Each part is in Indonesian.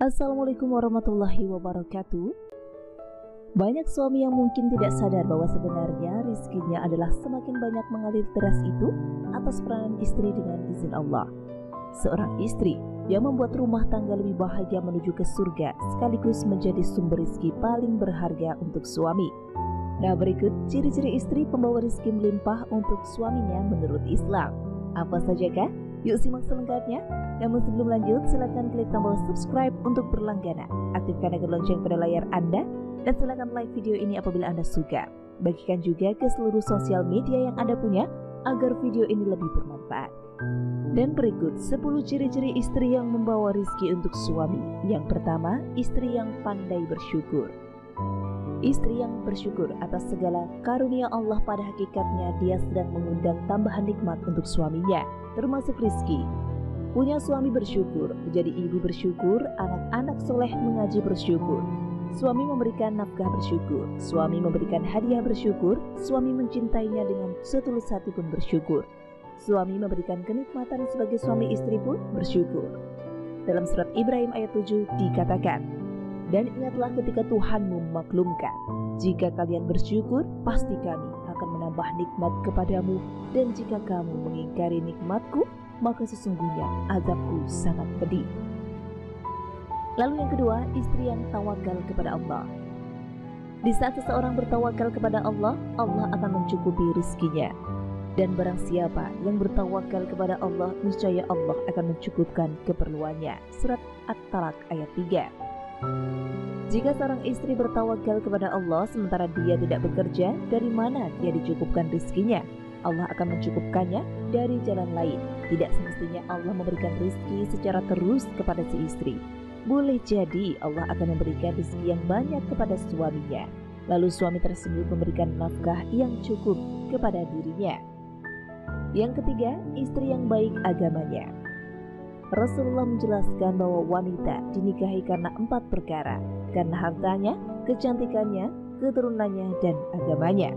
Assalamualaikum warahmatullahi wabarakatuh. Banyak suami yang mungkin tidak sadar bahwa sebenarnya rizkinya adalah semakin banyak mengalir deras itu atas peranan istri dengan izin Allah. Seorang istri yang membuat rumah tangga lebih bahagia menuju ke surga sekaligus menjadi sumber rizki paling berharga untuk suami. Nah, berikut ciri-ciri istri pembawa rizki melimpah untuk suaminya menurut Islam. Apa sajakah? Yuk simak selengkapnya. Namun sebelum lanjut, silakan klik tombol subscribe untuk berlangganan, aktifkan icon lonceng pada layar Anda, dan silakan like video ini apabila Anda suka. Bagikan juga ke seluruh sosial media yang Anda punya agar video ini lebih bermanfaat. Dan berikut 10 ciri-ciri istri yang membawa rizki untuk suami. Yang pertama, istri yang pandai bersyukur. Istri yang bersyukur atas segala karunia Allah, pada hakikatnya dia sedang mengundang tambahan nikmat untuk suaminya, termasuk rizki. Punya suami bersyukur, menjadi ibu bersyukur, anak-anak soleh mengaji bersyukur, suami memberikan nafkah bersyukur, suami memberikan hadiah bersyukur, suami mencintainya dengan setulus hati pun bersyukur, suami memberikan kenikmatan sebagai suami istri pun bersyukur. Dalam surat Ibrahim ayat 7 dikatakan, dan ingatlah ketika Tuhanmu memaklumkan, jika kalian bersyukur, pasti kami akan menambah nikmat kepadamu, dan jika kamu mengingkari nikmatku, maka sesungguhnya azabku sangat pedih. Lalu yang kedua, istri yang tawakal kepada Allah. Di saat seseorang bertawakal kepada Allah, Allah akan mencukupi rizkinya. Dan barang siapa yang bertawakal kepada Allah, niscaya Allah akan mencukupkan keperluannya. Surat At-Talaq ayat 3. Jika seorang istri bertawakal kepada Allah sementara dia tidak bekerja, dari mana dia dicukupkan rizkinya? Allah akan mencukupkannya dari jalan lain. Tidak semestinya Allah memberikan rizki secara terus kepada si istri. Boleh jadi Allah akan memberikan rizki yang banyak kepada suaminya, lalu suami tersebut memberikan nafkah yang cukup kepada dirinya. Yang ketiga, istri yang baik agamanya. Rasulullah menjelaskan bahwa wanita dinikahi karena 4 perkara, karena hartanya, kecantikannya, keturunannya, dan agamanya.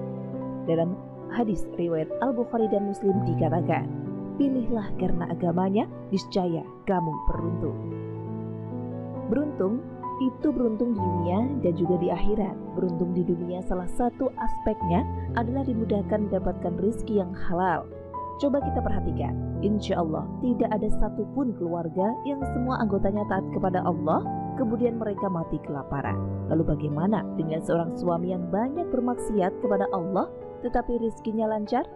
Dalam hadis riwayat Al-Bukhari dan Muslim dikatakan, pilihlah karena agamanya, niscaya kamu beruntung. Beruntung itu beruntung di dunia dan juga di akhirat. Beruntung di dunia salah satu aspeknya adalah dimudahkan mendapatkan rezeki yang halal. Coba kita perhatikan, insya Allah tidak ada satupun keluarga yang semua anggotanya taat kepada Allah, kemudian mereka mati kelaparan. Lalu bagaimana dengan seorang suami yang banyak bermaksiat kepada Allah tetapi rizkinya lancar?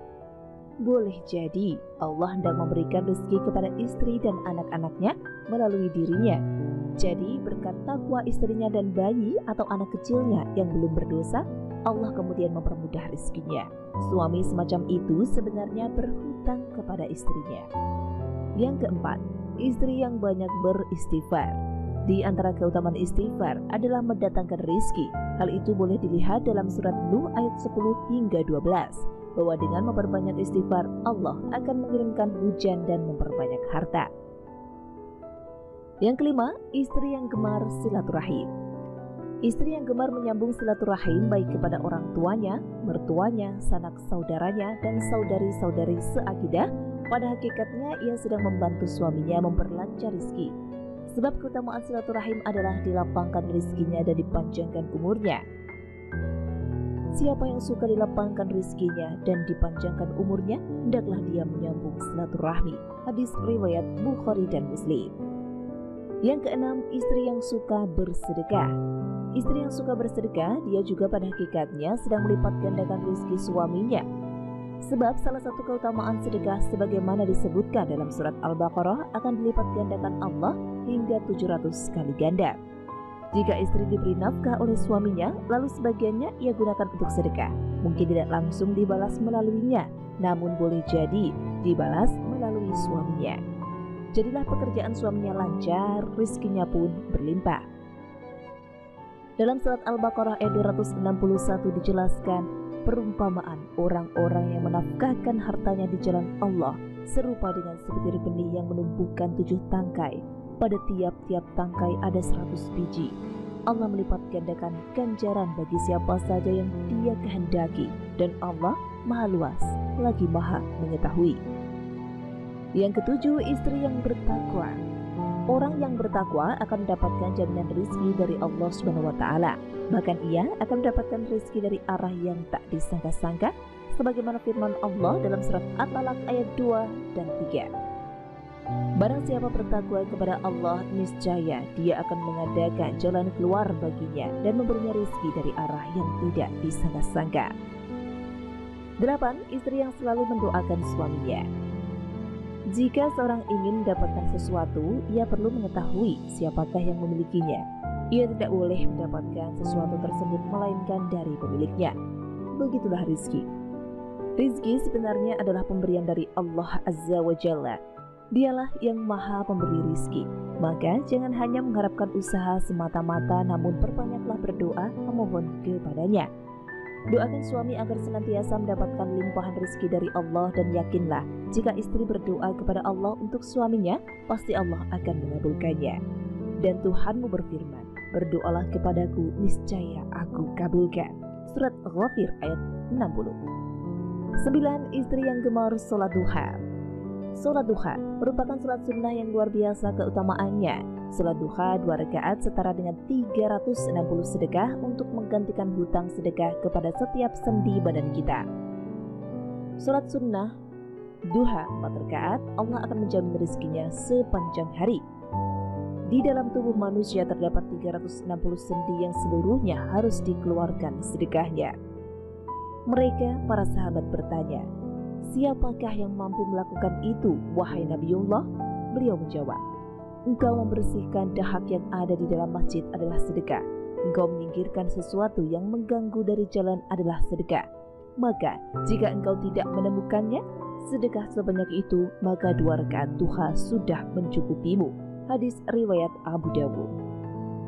Boleh jadi Allah hendak memberikan rezeki kepada istri dan anak-anaknya melalui dirinya. Jadi berkat takwa istrinya dan bayi atau anak kecilnya yang belum berdosa, Allah kemudian mempermudah rezekinya. Suami semacam itu sebenarnya berhutang kepada istrinya. Yang keempat, istri yang banyak beristighfar. Di antara keutamaan istighfar adalah mendatangkan rezeki. Hal itu boleh dilihat dalam surat Nuh ayat 10 hingga 12, bahwa dengan memperbanyak istighfar, Allah akan mengirimkan hujan dan memperbanyak harta. Yang kelima, istri yang gemar silaturahim. Istri yang gemar menyambung silaturahim baik kepada orang tuanya, mertuanya, sanak saudaranya, dan saudari-saudari seakidah. Pada hakikatnya ia sedang membantu suaminya memperlancar rezeki. Sebab keutamaan silaturahim adalah dilapangkan rezekinya dan dipanjangkan umurnya. Siapa yang suka dilapangkan rezekinya dan dipanjangkan umurnya, hendaklah dia menyambung silaturahmi. Hadis riwayat Bukhari dan Muslim. Yang keenam, istri yang suka bersedekah. Istri yang suka bersedekah, dia juga pada hakikatnya sedang melipat gandakan rezeki suaminya. Sebab salah satu keutamaan sedekah sebagaimana disebutkan dalam surat Al-Baqarah akan dilipat gandakan Allah hingga 700 kali ganda. Jika istri diberi nafkah oleh suaminya, lalu sebagiannya ia gunakan untuk sedekah, mungkin tidak langsung dibalas melaluinya, namun boleh jadi dibalas melalui suaminya. Jadilah pekerjaan suaminya lancar, rezekinya pun berlimpah. Dalam surat Al-Baqarah ayat 261 dijelaskan perumpamaan orang-orang yang menafkahkan hartanya di jalan Allah serupa dengan sebutir benih yang menumbuhkan 7 tangkai. Pada tiap-tiap tangkai ada 100 biji. Allah melipat gandakan ganjaran bagi siapa saja yang dia kehendaki, dan Allah Maha Luas lagi Maha Mengetahui. Yang ketujuh, istri yang bertakwa. Orang yang bertakwa akan mendapatkan jaminan rezeki dari Allah Subhanahu wa taala. Bahkan ia akan mendapatkan rezeki dari arah yang tak disangka-sangka, sebagaimana firman Allah dalam surat At-Talaq ayat 2 dan 3. Barang siapa bertakwa kepada Allah, niscaya dia akan mengadakan jalan keluar baginya dan memberinya rezeki dari arah yang tidak disangka-sangka. 8. Istri yang selalu mendoakan suaminya. Jika seorang ingin mendapatkan sesuatu, ia perlu mengetahui siapakah yang memilikinya. Ia tidak boleh mendapatkan sesuatu tersebut melainkan dari pemiliknya. Begitulah rizki. Rizki sebenarnya adalah pemberian dari Allah Azza wa Jalla. Dialah yang maha pemberi rizki. Maka jangan hanya mengharapkan usaha semata-mata, namun perbanyaklah berdoa memohon kepadanya. Doakan suami agar senantiasa mendapatkan limpahan rezeki dari Allah, dan yakinlah jika istri berdoa kepada Allah untuk suaminya, pasti Allah akan mengabulkannya. Dan Tuhanmu berfirman, berdoalah kepadaku, niscaya aku kabulkan. Surat Ghafir ayat 60. 9. Istri yang gemar sholat duha. Sholat duha merupakan sholat sunnah yang luar biasa keutamaannya. Sholat duha 2 rakaat setara dengan 360 sedekah untuk menggantikan hutang sedekah kepada setiap sendi badan kita. Sholat sunnah duha 4 rakaat, Allah akan menjamin rezekinya sepanjang hari. Di dalam tubuh manusia terdapat 360 sendi yang seluruhnya harus dikeluarkan sedekahnya. Mereka, para sahabat, bertanya, siapakah yang mampu melakukan itu, wahai Nabiullah? Beliau menjawab, engkau membersihkan dahak yang ada di dalam masjid adalah sedekah. Engkau menyingkirkan sesuatu yang mengganggu dari jalan adalah sedekah. Maka jika engkau tidak menemukannya, sedekah sebanyak itu, maka 2 rakaat duha sudah mencukupimu. Hadis riwayat Abu Dawud.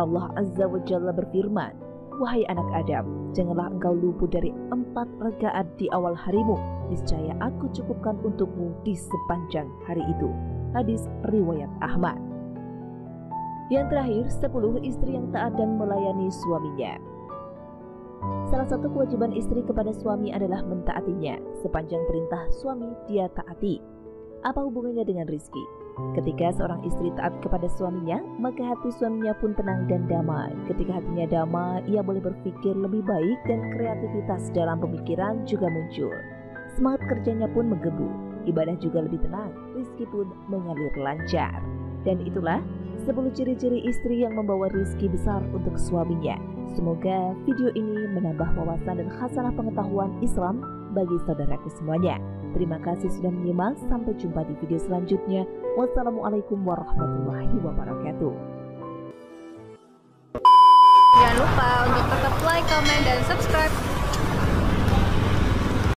Allah Azza wa Jalla berfirman, wahai anak Adam, janganlah engkau luput dari 4 rakaat di awal harimu. Niscaya aku cukupkan untukmu di sepanjang hari itu. Hadis riwayat Ahmad. Yang terakhir, 10. Istri yang taat dan melayani suaminya. Salah satu kewajiban istri kepada suami adalah mentaatinya. Sepanjang perintah suami, dia taati. Apa hubungannya dengan rizki? Ketika seorang istri taat kepada suaminya, maka hati suaminya pun tenang dan damai. Ketika hatinya damai, ia boleh berpikir lebih baik dan kreativitas dalam pemikiran juga muncul. Semangat kerjanya pun menggebu, ibadah juga lebih tenang, rizki pun mengalir lancar. Dan itulah 10 ciri-ciri istri yang membawa rizki besar untuk suaminya. Semoga video ini menambah wawasan dan khasanah pengetahuan Islam bagi saudaraku semuanya. Terima kasih sudah menyimak, sampai jumpa di video selanjutnya. Wassalamualaikum warahmatullahi wabarakatuh. Jangan lupa